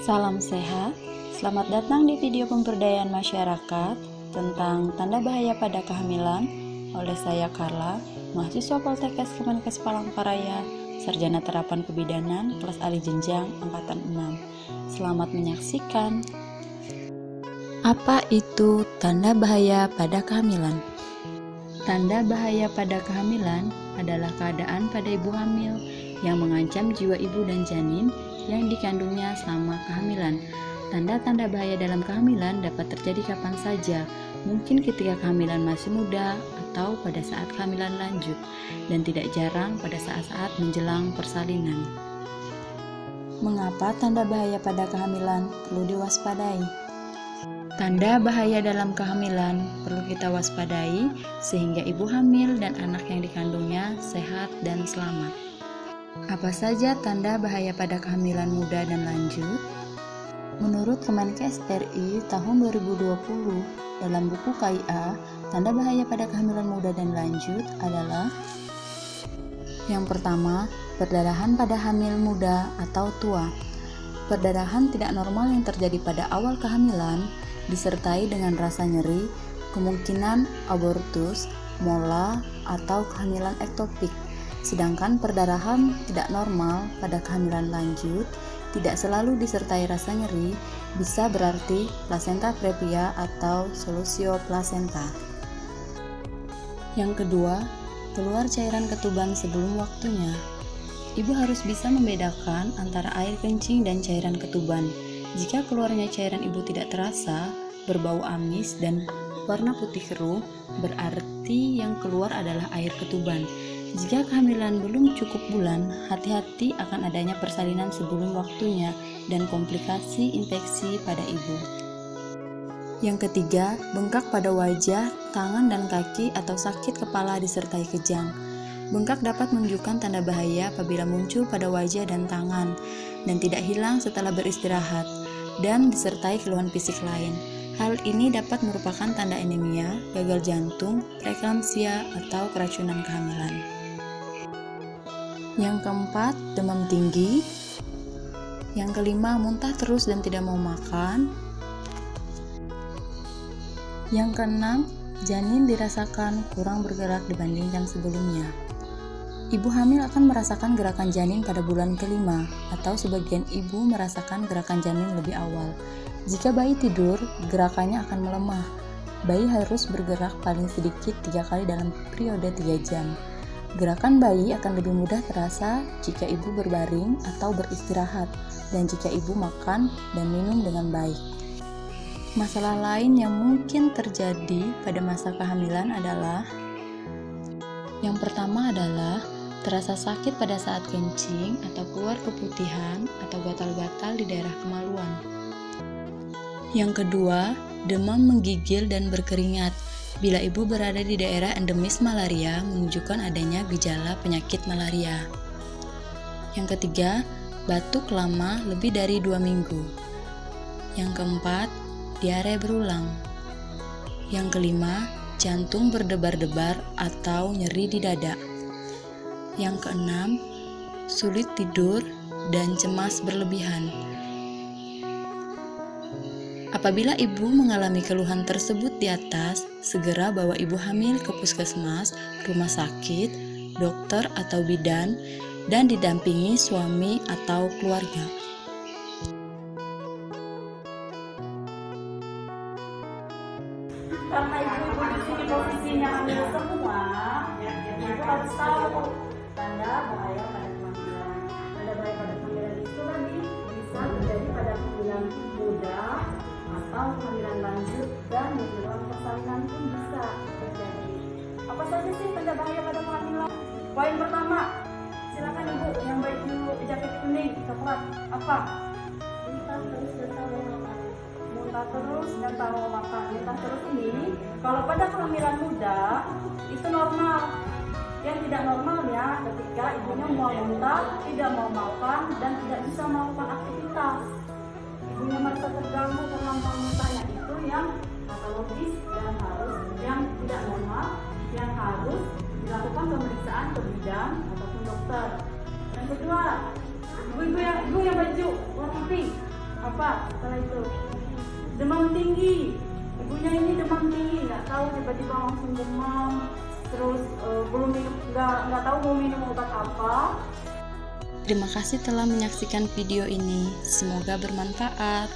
Salam sehat, selamat datang di video pemberdayaan masyarakat tentang tanda bahaya pada kehamilan oleh saya Carla, mahasiswa Poltekkes Kemenkes Palangkaraya, Sarjana Terapan Kebidanan, kelas alih jenjang angkatan 6. Selamat menyaksikan. Apa itu tanda bahaya pada kehamilan? Tanda bahaya pada kehamilan adalah keadaan pada ibu hamil yang mengancam jiwa ibu dan janin yang dikandungnya selama kehamilan. Tanda-tanda bahaya dalam kehamilan dapat terjadi kapan saja, mungkin ketika kehamilan masih muda atau pada saat kehamilan lanjut, dan tidak jarang pada saat-saat menjelang persalinan. Mengapa tanda bahaya pada kehamilan perlu diwaspadai? Tanda bahaya dalam kehamilan perlu kita waspadai sehingga ibu hamil dan anak yang dikandungnya sehat dan selamat. Apa saja tanda bahaya pada kehamilan muda dan lanjut? Menurut Kemenkes RI tahun 2020 dalam buku KIA, tanda bahaya pada kehamilan muda dan lanjut adalah: yang pertama, perdarahan pada hamil muda atau tua. Perdarahan tidak normal yang terjadi pada awal kehamilan disertai dengan rasa nyeri, kemungkinan abortus, mola, atau kehamilan ektopik. Sedangkan perdarahan tidak normal pada kehamilan lanjut tidak selalu disertai rasa nyeri, bisa berarti plasenta previa atau solusio plasenta. Yang kedua, keluar cairan ketuban sebelum waktunya. Ibu harus bisa membedakan antara air kencing dan cairan ketuban. Jika keluarnya cairan ibu tidak terasa, berbau amis dan warna putih keruh, berarti yang keluar adalah air ketuban. Jika kehamilan belum cukup bulan, hati-hati akan adanya persalinan sebelum waktunya dan komplikasi infeksi pada ibu. Yang ketiga, bengkak pada wajah, tangan dan kaki atau sakit kepala disertai kejang. Bengkak dapat menunjukkan tanda bahaya apabila muncul pada wajah dan tangan dan tidak hilang setelah beristirahat dan disertai keluhan fisik lain. Hal ini dapat merupakan tanda anemia, gagal jantung, preeklamsia, atau keracunan kehamilan. Yang keempat, demam tinggi. Yang kelima, muntah terus dan tidak mau makan. Yang keenam, janin dirasakan kurang bergerak dibandingkan sebelumnya. Ibu hamil akan merasakan gerakan janin pada bulan kelima, atau sebagian ibu merasakan gerakan janin lebih awal. Jika bayi tidur, gerakannya akan melemah. Bayi harus bergerak paling sedikit 3 kali dalam periode 3 jam. Gerakan bayi akan lebih mudah terasa jika ibu berbaring atau beristirahat, dan jika ibu makan dan minum dengan baik. Masalah lain yang mungkin terjadi pada masa kehamilan adalah: yang pertama adalah terasa sakit pada saat kencing atau keluar keputihan atau gatal-gatal di daerah kemaluan. Yang kedua, demam menggigil dan berkeringat. Bila ibu berada di daerah endemis malaria, menunjukkan adanya gejala penyakit malaria. Yang ketiga, batuk lama lebih dari 2 minggu. Yang keempat, diare berulang. Yang kelima, jantung berdebar-debar atau nyeri di dada. Yang keenam, sulit tidur dan cemas berlebihan. Apabila ibu mengalami keluhan tersebut di atas, segera bawa ibu hamil ke puskesmas, rumah sakit, dokter atau bidan, dan didampingi suami atau keluarga. Karena ibu di sini posisinya hamil semua, ibu harus tahu tanda bahaya pada kehamilan. Tanda bahaya pada kehamilan itu tadi bisa terjadi pada kehamilan muda atau kehamilan lanjut, dan menjelang persalinan pun bisa terjadi. Apa saja sih tanda bahaya pada kehamilan? Poin pertama, silakan ibu yang baju jaket kuning, coklat, apa? Muntah terus dan tak mau makan. Muntah terus dan tak mau makan. Muntah terus ini, kalau pada kehamilan muda itu normal. Yang tidak normal ya ketika ibunya mau muntah, tidak mau makan, dan tidak bisa melakukan aktivitas. Ibunya merasa terganggu karena muntahnya, itu yang patologis dan harus yang tidak normal, yang harus dilakukan pemeriksaan ke bidan ataupun dokter. Yang kedua, ibu yang baju warna pink, Apa setelah itu demam tinggi. Ibunya ini demam tinggi, nggak tahu tiba-tiba langsung demam, terus belum minum, nggak tahu mau minum obat apa. Terima kasih telah menyaksikan video ini. Semoga bermanfaat.